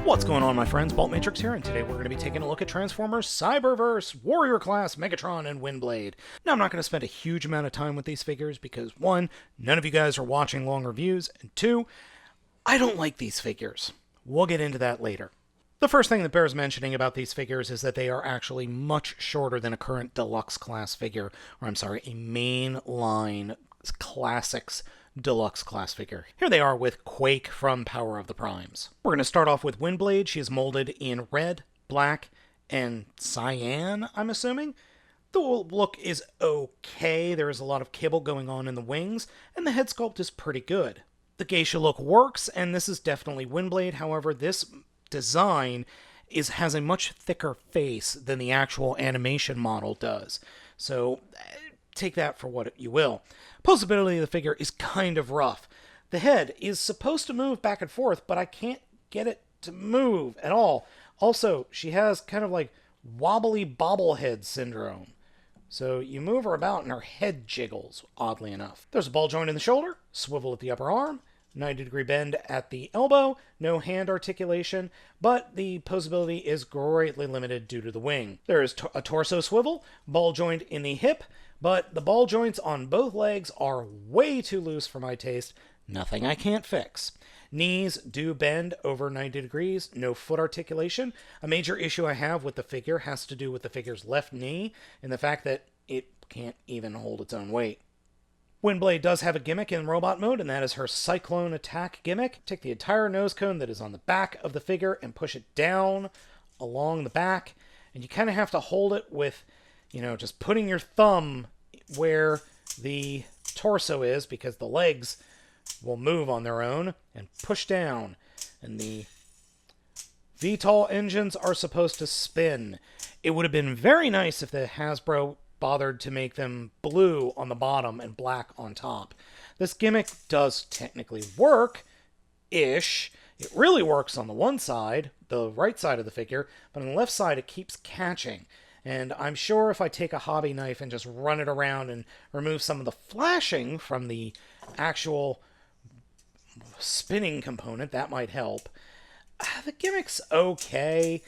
What's going on, my friends? Baltmatrix here, and today we're going to be taking a look at Transformers Cyberverse, Warrior Class, Megatron, and Windblade. Now, I'm not going to spend a huge amount of time with these figures because, one, none of you guys are watching long reviews, and two, I don't like these figures. We'll get into that later. The first thing that bears mentioning about these figures is that they are actually much shorter than a current deluxe class figure, or I'm sorry, a mainline classics deluxe class figure. Here they are with Quake from Power of the Primes. We're going to start off with Windblade. She is molded in red, black, and cyan, I'm assuming. The look is okay. There is a lot of kibble going on in the wings, and the head sculpt is pretty good. The geisha look works, and this is definitely Windblade. However, this design has a much thicker face than the actual animation model does. So take that for what you will. Posability of the figure is kind of rough. The head is supposed to move back and forth, but I can't get it to move at all. Also, she has kind of like wobbly bobblehead syndrome. So you move her about and her head jiggles, oddly enough. There's a ball joint in the shoulder, swivel at the upper arm, 90-degree bend at the elbow, no hand articulation, but the posability is greatly limited due to the wing. There is a torso swivel, ball joint in the hip, but the ball joints on both legs are way too loose for my taste. Nothing I can't fix. Knees do bend over 90 degrees, no foot articulation. A major issue I have with the figure has to do with the figure's left knee and the fact that it can't even hold its own weight. Windblade does have a gimmick in robot mode, and that is her Cyclone Attack gimmick. Take the entire nose cone that is on the back of the figure and push it down along the back, and you kind of have to hold it with, just putting your thumb where the torso is, because the legs will move on their own, and push down. And the VTOL engines are supposed to spin. It would have been very nice if the Hasbro bothered to make them blue on the bottom and black on top. This gimmick does technically work-ish. It really works on the one side, the right side of the figure, but on the left side it keeps catching. And I'm sure if I take a hobby knife and just run it around and remove some of the flashing from the actual spinning component, that might help. The gimmick's okay.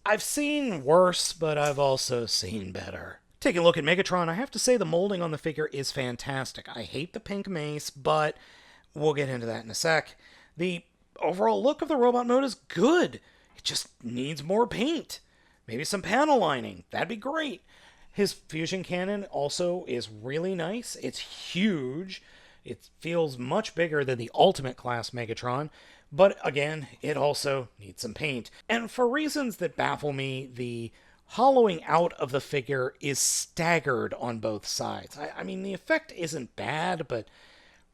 I've seen worse, but I've also seen better. Taking a look at Megatron, I have to say the molding on the figure is fantastic. I hate the pink mace, but we'll get into that in a sec. The overall look of the robot mode is good. It just needs more paint. Maybe some panel lining. That'd be great. His fusion cannon also is really nice. It's huge. It feels much bigger than the Ultimate Class Megatron. But again, it also needs some paint. And for reasons that baffle me, the hollowing out of the figure is staggered on both sides. I mean, the effect isn't bad, but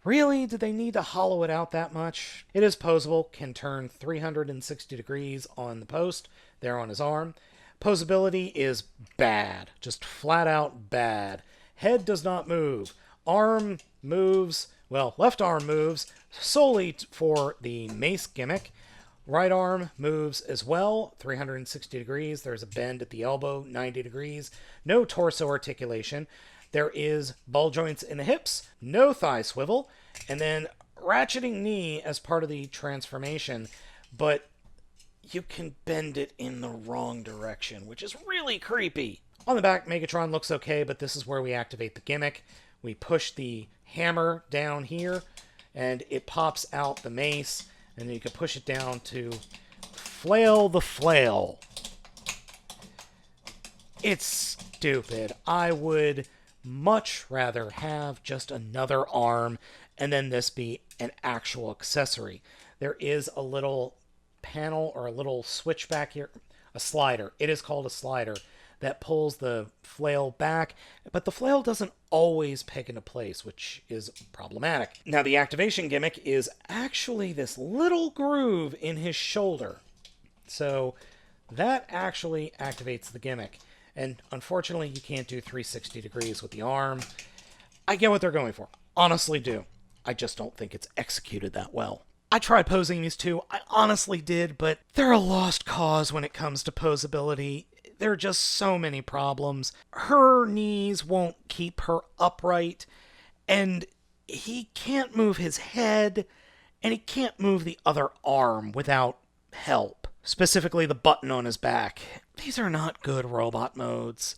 really, do they need to hollow it out that much? It is posable, can turn 360 degrees on the post, there on his arm. Posability is bad, just flat out bad. Head does not move. Arm moves, left arm moves solely for the mace gimmick. Right arm moves as well, 360 degrees. There's a bend at the elbow, 90 degrees. No torso articulation. There is ball joints in the hips, no thigh swivel, and then ratcheting knee as part of the transformation, but you can bend it in the wrong direction, which is really creepy. On the back, Megatron looks okay, but this is where we activate the gimmick. We push the hammer down here, and it pops out the mace, and then you can push it down to flail the flail. It's stupid. I would much rather have just another arm and then this be an actual accessory. There is a little panel or a little switch back here, a slider. It is called a slider that pulls the flail back, but the flail doesn't always peg into place, which is problematic. Now, the activation gimmick is actually this little groove in his shoulder. So that actually activates the gimmick. And unfortunately, you can't do 360 degrees with the arm. I get what they're going for. Honestly do. I just don't think it's executed that well. I tried posing these two. I honestly did, but they're a lost cause when it comes to posability. There are just so many problems. Her knees won't keep her upright, and he can't move his head, and he can't move the other arm without help. specifically the button on his back. These are not good robot modes.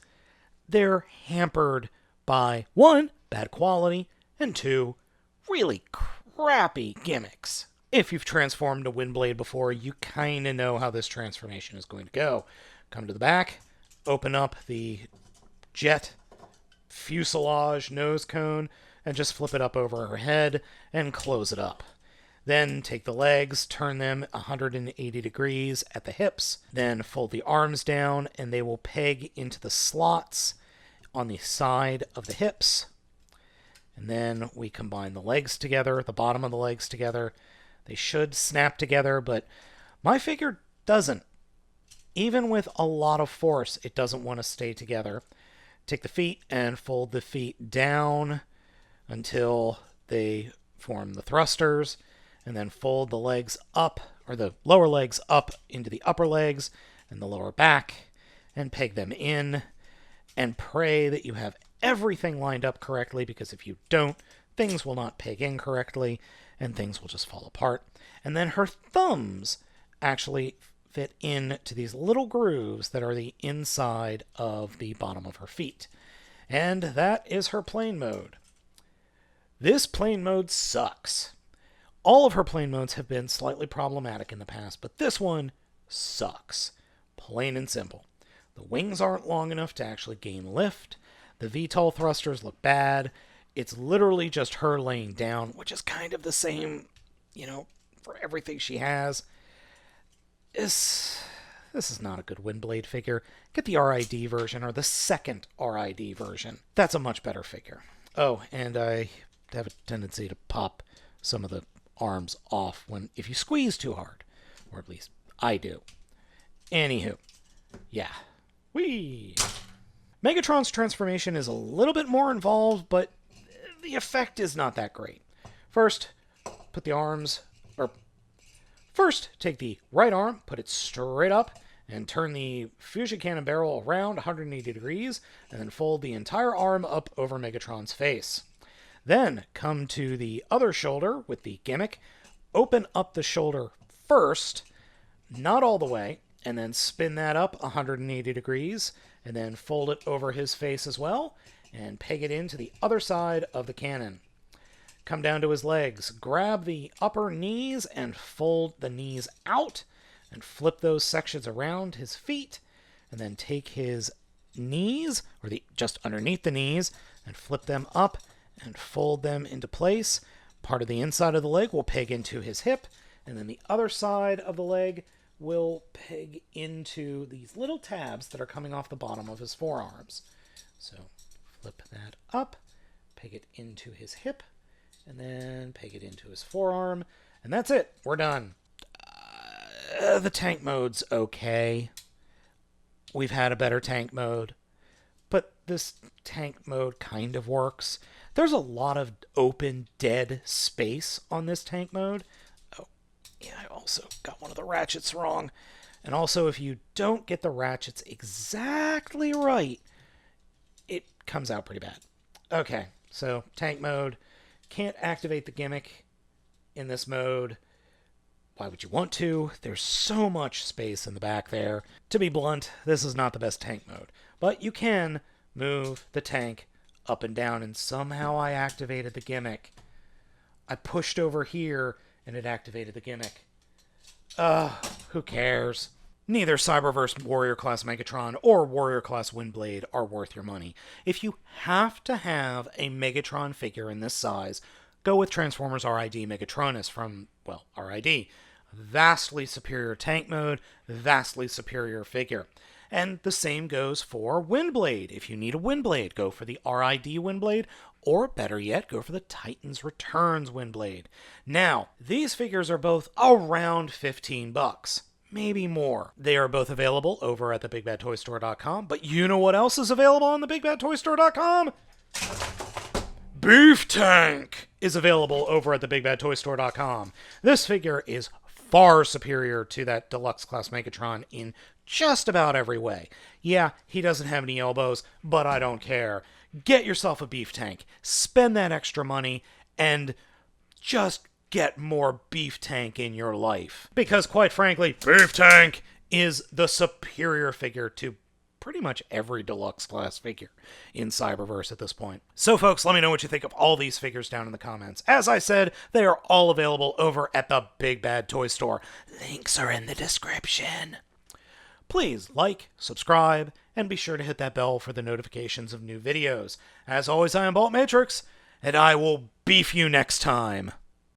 They're hampered by, one, bad quality, and two, really crappy gimmicks. If you've transformed a Windblade before, you kind of know how this transformation is going to go. Come to the back, open up the jet fuselage nose cone, and just flip it up over her head and close it up. Then take the legs, turn them 180 degrees at the hips, then fold the arms down, and they will peg into the slots on the side of the hips. And then we combine the legs together, the bottom of the legs together. They should snap together, but my figure doesn't. Even with a lot of force, it doesn't want to stay together. Take the feet and fold the feet down until they form the thrusters, and then fold the legs up, or the lower legs up into the upper legs and the lower back, and peg them in, and pray that you have everything lined up correctly, because if you don't, things will not peg in correctly, and things will just fall apart. And then her thumbs actually fit into these little grooves that are the inside of the bottom of her feet. And that is her plane mode. This plane mode sucks. All of her plane modes have been slightly problematic in the past, but this one sucks. Plain and simple. The wings aren't long enough to actually gain lift. The VTOL thrusters look bad. It's literally just her laying down, which is kind of the same, for everything she has. This is not a good Windblade figure. Get the RID version, or the second RID version. That's a much better figure. Oh, and I have a tendency to pop some of the arms off if you squeeze too hard. Or at least I do. Anywho. Yeah. Whee! Megatron's transformation is a little bit more involved, but the effect is not that great. First, take the right arm, put it straight up, and turn the fusion cannon barrel around 180 degrees, and then fold the entire arm up over Megatron's face. Then come to the other shoulder with the gimmick, open up the shoulder first, not all the way, and then spin that up 180 degrees, and then fold it over his face as well, and peg it into the other side of the cannon. Come down to his legs, grab the upper knees and fold the knees out, and flip those sections around his feet, and then take his knees, or just underneath the knees, and flip them up and fold them into place. Part of the inside of the leg will peg into his hip, and then the other side of the leg will peg into these little tabs that are coming off the bottom of his forearms. So flip that up, peg it into his hip, and then peg it into his forearm, and that's it. We're done. The tank mode's okay. We've had a better tank mode, but this tank mode kind of works. There's a lot of open, dead space on this tank mode. Oh, yeah, I also got one of the ratchets wrong. And also, if you don't get the ratchets exactly right, it comes out pretty bad. Okay, so tank mode. Can't activate the gimmick in this mode. Why would you want to? There's so much space in the back there. To be blunt, this is not the best tank mode. But you can move the tank up and down, and somehow I activated the gimmick. I pushed over here, and it activated the gimmick. Who cares? Neither Cyberverse Warrior Class Megatron or Warrior Class Windblade are worth your money. If you have to have a Megatron figure in this size, go with Transformers RID Megatronus from, RID. Vastly superior tank mode, vastly superior figure. And the same goes for Windblade. If you need a Windblade, go for the RID Windblade, or better yet, go for the Titans Returns Windblade. Now, these figures are both around $15. Maybe more. They are both available over at thebigbadtoystore.com, but you know what else is available on thebigbadtoystore.com? Beef Tank is available over at thebigbadtoystore.com. This figure is far superior to that Deluxe Class Megatron in just about every way. Yeah, he doesn't have any elbows, but I don't care. Get yourself a Beef Tank. Spend that extra money and just get more Beef Tank in your life. Because quite frankly, Beef Tank is the superior figure to pretty much every deluxe class figure in Cyberverse at this point. So folks, let me know what you think of all these figures down in the comments. As I said, they are all available over at the Big Bad Toy Store. Links are in the description. Please like, subscribe, and be sure to hit that bell for the notifications of new videos. As always, I am Baltmatrix, and I will beef you next time.